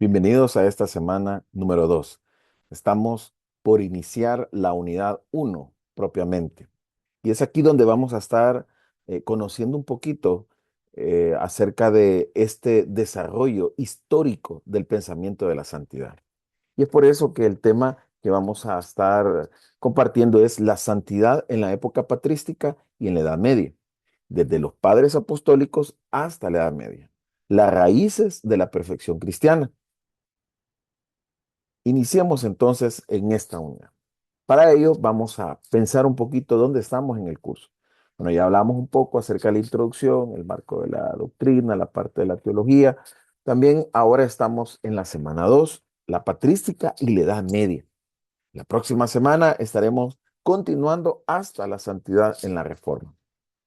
Bienvenidos a esta semana número 2. Estamos por iniciar la unidad uno propiamente. Y es aquí donde vamos a estar conociendo un poquito acerca de este desarrollo histórico del pensamiento de la santidad. Y es por eso que el tema que vamos a estar compartiendo es la santidad en la época patrística y en la Edad Media, desde los padres apostólicos hasta la Edad Media. Las raíces de la perfección cristiana. Iniciemos entonces en esta unidad. Para ello vamos a pensar un poquito dónde estamos en el curso. Bueno, ya hablamos un poco acerca de la introducción, el marco de la doctrina, la parte de la teología. También ahora estamos en la semana 2, la patrística y la Edad Media. La próxima semana estaremos continuando hasta la santidad en la Reforma.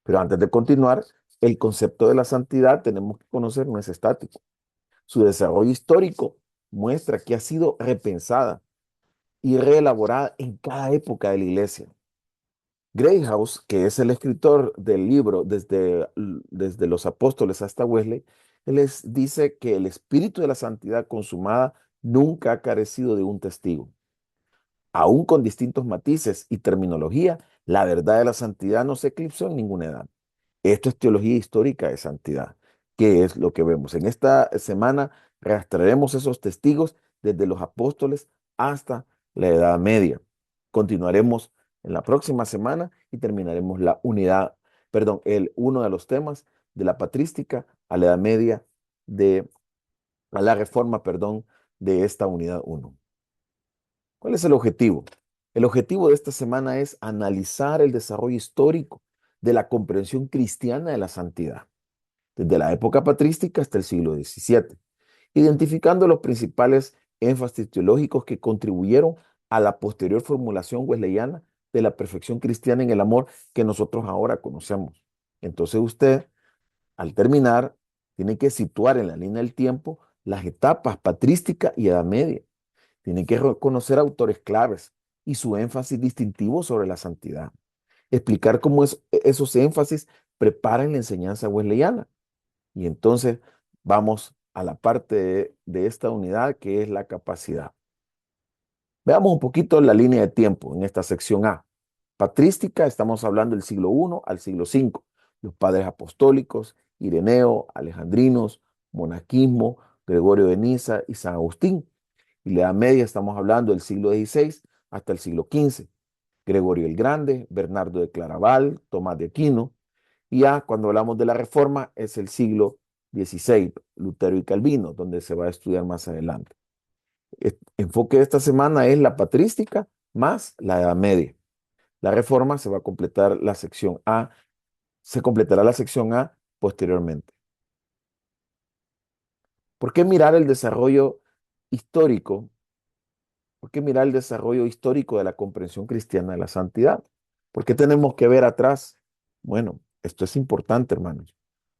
Pero antes de continuar, el concepto de la santidad tenemos que conocer no es estático. Su desarrollo histórico muestra que ha sido repensada y reelaborada en cada época de la iglesia. Greyhouse, que es el escritor del libro desde los apóstoles hasta Wesley, él dice que el espíritu de la santidad consumada nunca ha carecido de un testigo. Aún con distintos matices y terminología, la verdad de la santidad no se eclipsó en ninguna edad. Esto es teología histórica de santidad, que es lo que vemos. En esta semana rastrearemos esos testigos desde los apóstoles hasta la Edad Media. Continuaremos en la próxima semana y terminaremos la unidad, perdón, uno de los temas de la patrística a la Edad Media, a la reforma, perdón, de esta unidad uno. ¿Cuál es el objetivo? El objetivo de esta semana es analizar el desarrollo histórico de la comprensión cristiana de la santidad desde la época patrística hasta el siglo XVII, identificando los principales énfasis teológicos que contribuyeron a la posterior formulación wesleyana de la perfección cristiana en el amor que nosotros ahora conocemos. Entonces usted, al terminar, tiene que situar en la línea del tiempo las etapas patrística y Edad Media. Tiene que reconocer autores claves y su énfasis distintivo sobre la santidad. Explicar cómo esos énfasis preparan la enseñanza wesleyana. Y entonces vamos a la parte de esta unidad que es la capacidad. Veamos un poquito la línea de tiempo en esta sección A. Patrística, estamos hablando del siglo I al siglo V. Los padres apostólicos, Ireneo, alejandrinos, monaquismo, Gregorio de Niza y San Agustín. Y la Edad Media estamos hablando del siglo XVI hasta el siglo XV. Gregorio el Grande, Bernardo de Claraval, Tomás de Aquino. Y ya cuando hablamos de la Reforma es el siglo XVI, Lutero y Calvino, donde se va a estudiar más adelante. El enfoque de esta semana es la patrística más la Edad Media. La Reforma se va a completar la sección A, se completará la sección A posteriormente. ¿Por qué mirar el desarrollo histórico? ¿Por qué mirar el desarrollo histórico de la comprensión cristiana de la santidad? ¿Por qué tenemos que ver atrás? Bueno, esto es importante, hermanos.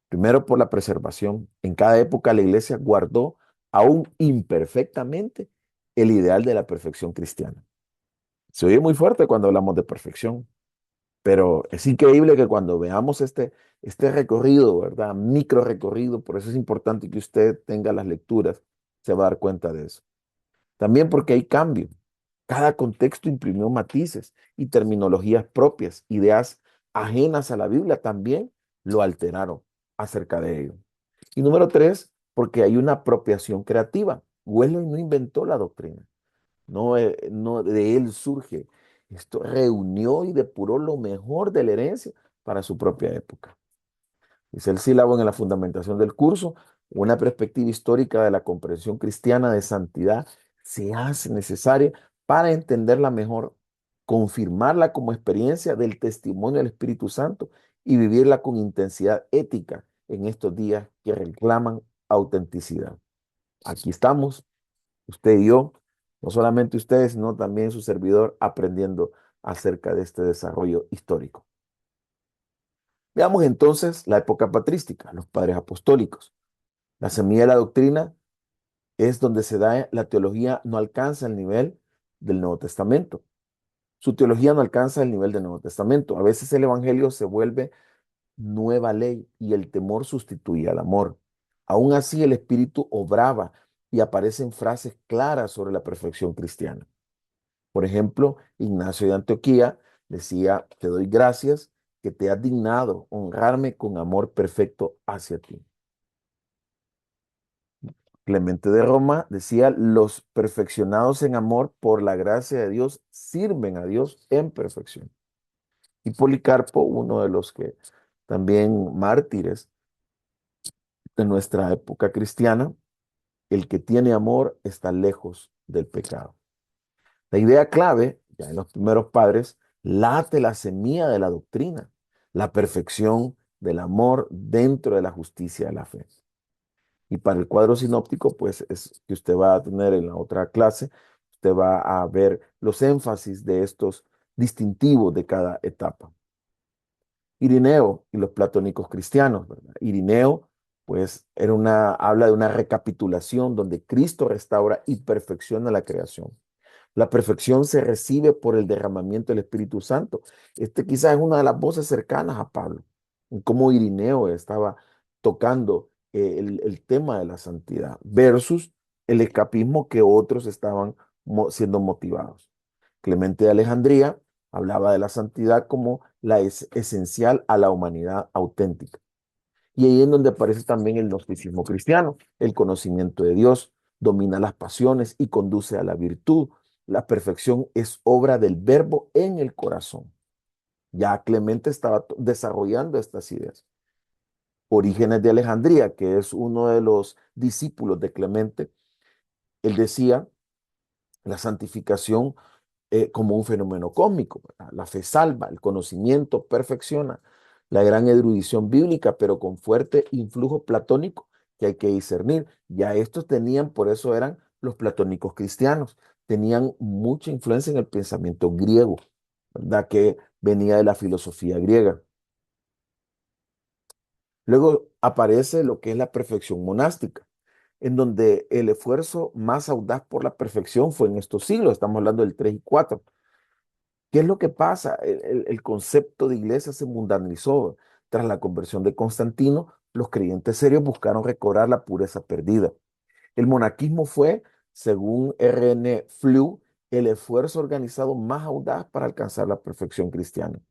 Primero, por la preservación. En cada época la iglesia guardó, aún imperfectamente, el ideal de la perfección cristiana. Se oye muy fuerte cuando hablamos de perfección, pero es increíble que cuando veamos este recorrido, ¿verdad? Micro recorrido, por eso es importante que usted tenga las lecturas, se va a dar cuenta de eso. También porque hay cambio. Cada contexto imprimió matices y terminologías propias, ideas ajenas a la Biblia también lo alteraron acerca de ello. Y número tres, porque hay una apropiación creativa. Wesley no inventó la doctrina, no de él surge. Esto reunió y depuró lo mejor de la herencia para su propia época. Dice el sílabo en la fundamentación del curso, una perspectiva histórica de la comprensión cristiana de santidad se hace necesaria para entenderla mejor, confirmarla como experiencia del testimonio del Espíritu Santo y vivirla con intensidad ética en estos días que reclaman autenticidad. Aquí estamos, usted y yo, no solamente ustedes, sino también su servidor, aprendiendo acerca de este desarrollo histórico. Veamos entonces la época patrística, los padres apostólicos. La semilla de la doctrina es donde se da la teología, no alcanza el nivel del Nuevo Testamento. Su teología no alcanza el nivel del Nuevo Testamento. A veces el Evangelio se vuelve nueva ley y el temor sustituye al amor. Aún así el Espíritu obraba y aparecen frases claras sobre la perfección cristiana. Por ejemplo, Ignacio de Antioquía decía, te doy gracias que te has dignado honrarme con amor perfecto hacia ti. Clemente de Roma decía, los perfeccionados en amor por la gracia de Dios sirven a Dios en perfección. Y Policarpo, uno de los que también mártires de nuestra época cristiana, el que tiene amor está lejos del pecado. La idea clave, ya en los primeros padres, late la semilla de la doctrina, la perfección del amor dentro de la justicia de la fe. Y para el cuadro sinóptico, pues es que usted va a tener en la otra clase, usted va a ver los énfasis de estos distintivos de cada etapa. Irineo y los platónicos cristianos, ¿verdad? Irineo, pues, habla de una recapitulación donde Cristo restaura y perfecciona la creación. La perfección se recibe por el derramamiento del Espíritu Santo. Este quizás es una de las voces cercanas a Pablo, en cómo Irineo estaba tocando el tema de la santidad versus el escapismo que otros estaban siendo motivados. Clemente de Alejandría hablaba de la santidad como la esencial a la humanidad auténtica. Y ahí es donde aparece también el gnosticismo cristiano. El conocimiento de Dios domina las pasiones y conduce a la virtud. La perfección es obra del verbo en el corazón. Ya Clemente estaba desarrollando estas ideas. Orígenes de Alejandría, que es uno de los discípulos de Clemente, él decía, la santificación como un fenómeno cósmico, ¿verdad? La fe salva, el conocimiento perfecciona, la gran erudición bíblica, pero con fuerte influjo platónico que hay que discernir. Ya estos tenían, por eso eran los platónicos cristianos, tenían mucha influencia en el pensamiento griego, ¿verdad? Que venía de la filosofía griega. Luego aparece lo que es la perfección monástica, en donde el esfuerzo más audaz por la perfección fue en estos siglos, estamos hablando del 3 y 4. ¿Qué es lo que pasa? El concepto de iglesia se mundanizó. Tras la conversión de Constantino, los creyentes serios buscaron recobrar la pureza perdida. El monaquismo fue, según R.N. Flew, el esfuerzo organizado más audaz para alcanzar la perfección cristiana.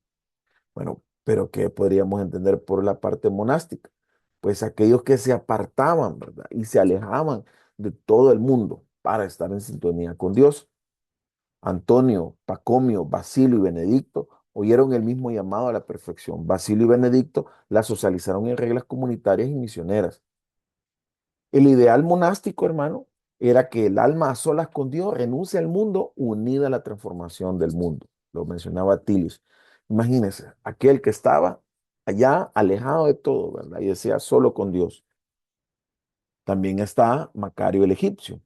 Bueno, pero ¿qué podríamos entender por la parte monástica? Pues aquellos que se apartaban, ¿verdad? Y se alejaban de todo el mundo para estar en sintonía con Dios. Antonio, Pacomio, Basilio y Benedicto oyeron el mismo llamado a la perfección. Basilio y Benedicto la socializaron en reglas comunitarias y misioneras. El ideal monástico, hermano, era que el alma a solas con Dios renuncie al mundo unida a la transformación del mundo. Lo mencionaba Tilius. Imagínense, aquel que estaba allá alejado de todo, ¿verdad? Y decía solo con Dios. También está Macario el egipcio,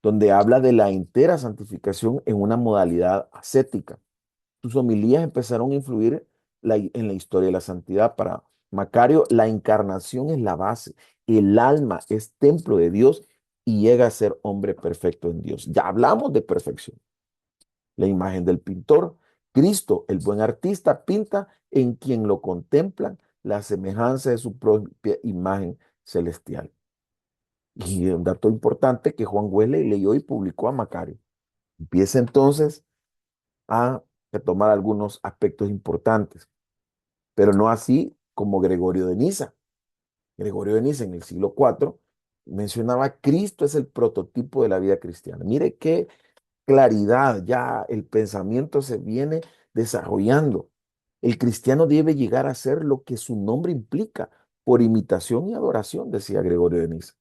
donde habla de la entera santificación en una modalidad ascética. Sus homilías empezaron a influir en la historia de la santidad. Para Macario, la encarnación es la base. El alma es templo de Dios y llega a ser hombre perfecto en Dios. Ya hablamos de perfección. La imagen del pintor, Cristo, el buen artista, pinta en quien lo contemplan la semejanza de su propia imagen celestial. Y un dato importante que Juan Wesley leyó y publicó a Macario. Empieza entonces a retomar algunos aspectos importantes, pero no así como Gregorio de Niza. Gregorio de Niza en el siglo IV mencionaba Cristo es el prototipo de la vida cristiana. Mire qué claridad, ya el pensamiento se viene desarrollando. El cristiano debe llegar a ser lo que su nombre implica, por imitación y adoración, decía Gregorio de Niza.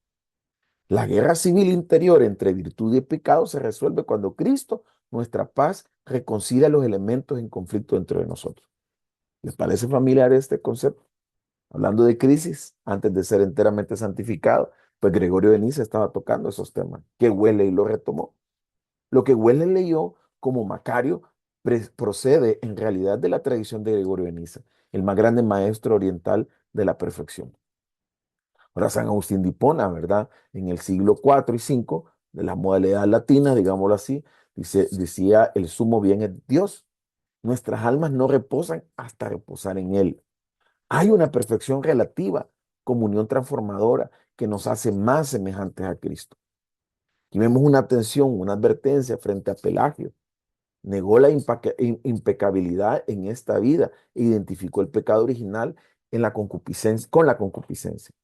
La guerra civil interior entre virtud y pecado se resuelve cuando Cristo, nuestra paz, reconcilia los elementos en conflicto dentro de nosotros. ¿Les parece familiar este concepto? Hablando de crisis, antes de ser enteramente santificado, pues Gregorio de Niza estaba tocando esos temas, que Wesley lo retomó. Lo que Wesley leyó como Macario procede en realidad de la tradición de Gregorio de Niza, el más grande maestro oriental de la perfección. Ahora, San Agustín de Hipona, ¿verdad? En el siglo IV y V, de la modalidad latina, digámoslo así, decía, el sumo bien es Dios. Nuestras almas no reposan hasta reposar en Él. Hay una perfección relativa, comunión transformadora, que nos hace más semejantes a Cristo. Aquí vemos una tensión, una advertencia frente a Pelagio. Negó la impecabilidad en esta vida e identificó el pecado original en la concupiscencia, con la concupiscencia.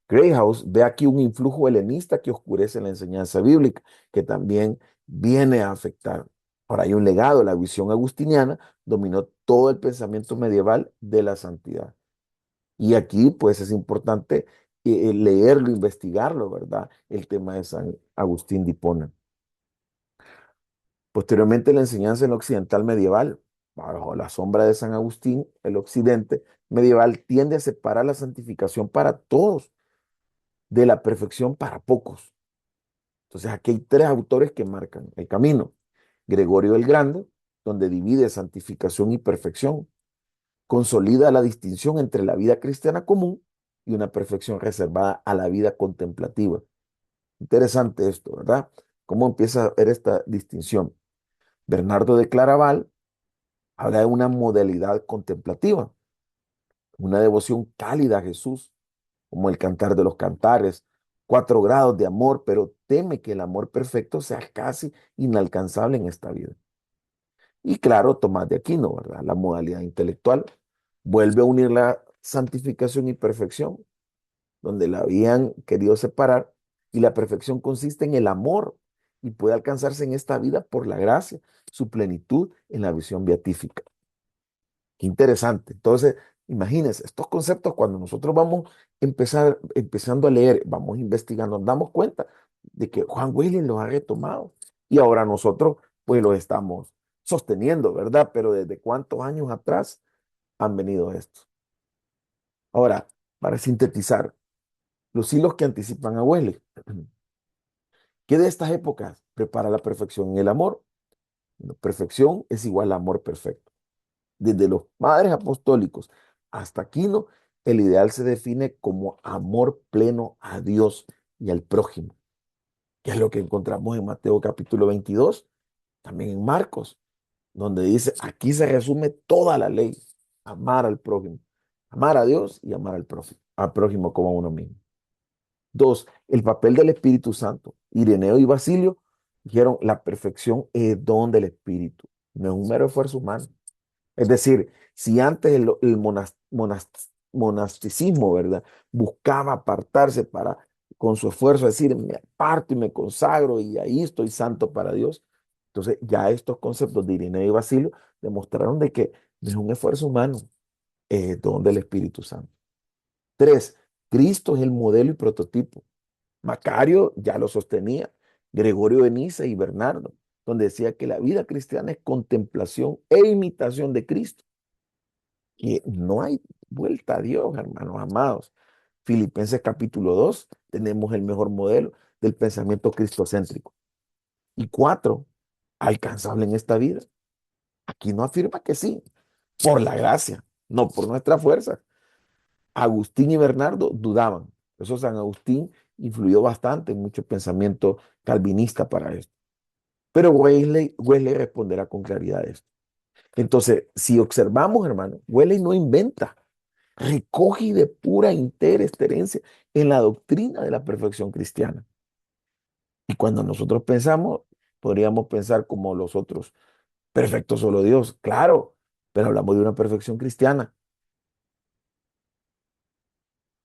Greyhouse ve aquí un influjo helenista que oscurece la enseñanza bíblica, que también viene a afectar. Ahora hay un legado, la visión agustiniana dominó todo el pensamiento medieval de la santidad. Y aquí, pues, es importante leerlo, investigarlo, ¿verdad? El tema de San Agustín de Hipona. Posteriormente, la enseñanza en occidental medieval, bajo la sombra de San Agustín, el occidente medieval tiende a separar la santificación para todos de la perfección para pocos. Entonces, aquí hay tres autores que marcan el camino. Gregorio el Grande, donde divide santificación y perfección, consolida la distinción entre la vida cristiana común y una perfección reservada a la vida contemplativa. Interesante esto, ¿verdad? ¿Cómo empieza a ver esta distinción? Bernardo de Claraval habla de una modalidad contemplativa, una devoción cálida a Jesús, como el cantar de los cantares, 4 grados de amor, pero teme que el amor perfecto sea casi inalcanzable en esta vida. Y claro, Tomás de Aquino, ¿verdad? La modalidad intelectual vuelve a unir la santificación y perfección, donde la habían querido separar, y la perfección consiste en el amor y puede alcanzarse en esta vida por la gracia, su plenitud en la visión beatífica. Qué interesante. Entonces, imagínense, estos conceptos cuando nosotros vamos empezando a leer, vamos investigando, nos damos cuenta de que Juan Wesley los ha retomado y ahora nosotros pues los estamos sosteniendo, ¿verdad? Pero ¿desde cuántos años atrás han venido estos? Ahora, para sintetizar, los hilos que anticipan a Wesley. ¿Qué de estas épocas prepara la perfección en el amor? Bueno, perfección es igual a amor perfecto. Desde los padres apostólicos hasta Aquino, el ideal se define como amor pleno a Dios y al prójimo, que es lo que encontramos en Mateo capítulo 22, también en Marcos, donde dice, aquí se resume toda la ley, amar al prójimo, amar a Dios y amar al prójimo como a uno mismo. Dos, el papel del Espíritu Santo. Ireneo y Basilio dijeron, la perfección es don del Espíritu, no es un mero esfuerzo humano. Es decir, si antes monasticismo, ¿verdad? Buscaba apartarse para, con su esfuerzo, decir, me aparto y me consagro y ahí estoy santo para Dios. Entonces, ya estos conceptos de Ireneo y Basilio demostraron de que no es un esfuerzo humano, es don del Espíritu Santo. Tres, Cristo es el modelo y prototipo. Macario ya lo sostenía, Gregorio de Niza y Bernardo, donde decía que la vida cristiana es contemplación e imitación de Cristo, que no hay vuelta a Dios, hermanos amados. Filipenses capítulo 2 tenemos el mejor modelo del pensamiento cristocéntrico. Y cuatro, alcanzable en esta vida. Aquí no afirma que sí, por la gracia, no por nuestra fuerza. Agustín y Bernardo dudaban. Eso San Agustín influyó bastante en mucho pensamiento calvinista para esto. Pero Wesley responderá con claridad a esto. Entonces, si observamos, hermano, Wesley no inventa, recoge de pura entera herencia en la doctrina de la perfección cristiana. Y cuando nosotros pensamos, podríamos pensar como los otros, perfecto solo Dios, claro, pero hablamos de una perfección cristiana.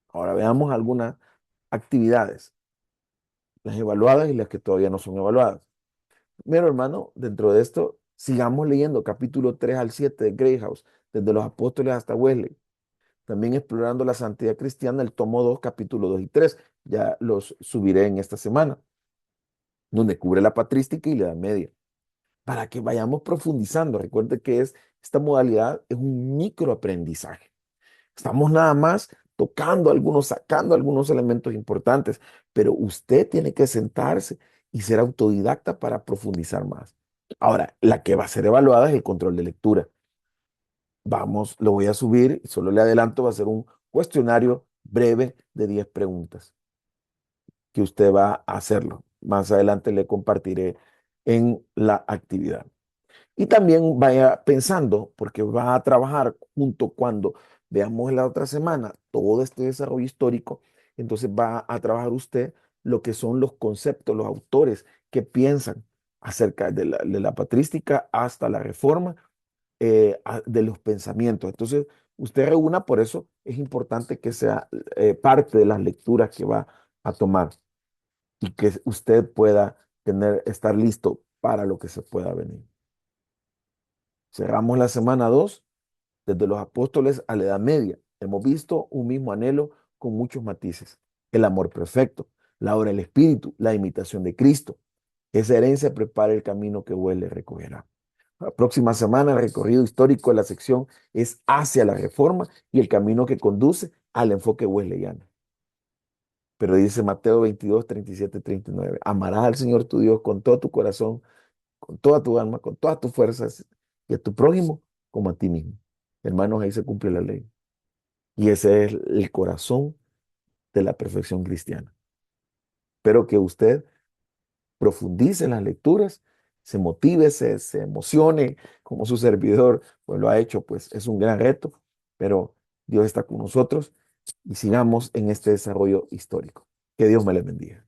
Ahora veamos algunas actividades, las evaluadas y las que todavía no son evaluadas. Primero, hermano, dentro de esto, sigamos leyendo capítulo 3 al 7 de Greyhouse, desde los apóstoles hasta Wesley. También explorando la santidad cristiana, el tomo 2, capítulo 2 y 3. Ya los subiré en esta semana, donde cubre la patrística y la Edad Media, para que vayamos profundizando. Recuerde que esta modalidad es un microaprendizaje. Estamos nada más tocando algunos, sacando algunos elementos importantes, pero usted tiene que sentarse y ser autodidacta para profundizar más. Ahora, la que va a ser evaluada es el control de lectura. Vamos, lo voy a subir, solo le adelanto, va a ser un cuestionario breve de 10 preguntas que usted va a hacerlo. Más adelante le compartiré en la actividad. Y también vaya pensando, porque va a trabajar junto cuando veamos la otra semana todo este desarrollo histórico, entonces va a trabajar usted lo que son los conceptos, los autores que piensan acerca de la patrística hasta la reforma, de los pensamientos. Entonces, usted reúna, por eso es importante que sea parte de las lecturas que va a tomar y que usted pueda estar listo para lo que se pueda venir. Cerramos la semana 2 desde los apóstoles a la Edad Media. Hemos visto un mismo anhelo con muchos matices. El amor perfecto, la obra del Espíritu, la imitación de Cristo. Esa herencia prepara el camino que huele recogerá. La próxima semana el recorrido histórico de la sección es hacia la reforma y el camino que conduce al enfoque wesleyano. Pero dice Mateo 22, 37, 39, amarás al Señor tu Dios con todo tu corazón, con toda tu alma, con todas tus fuerzas y a tu prójimo como a ti mismo. Hermanos, ahí se cumple la ley. Y ese es el corazón de la perfección cristiana. Espero que usted profundice en las lecturas, se motive, se emocione, como su servidor pues lo ha hecho, pues es un gran reto, pero Dios está con nosotros y sigamos en este desarrollo histórico. Que Dios me le bendiga.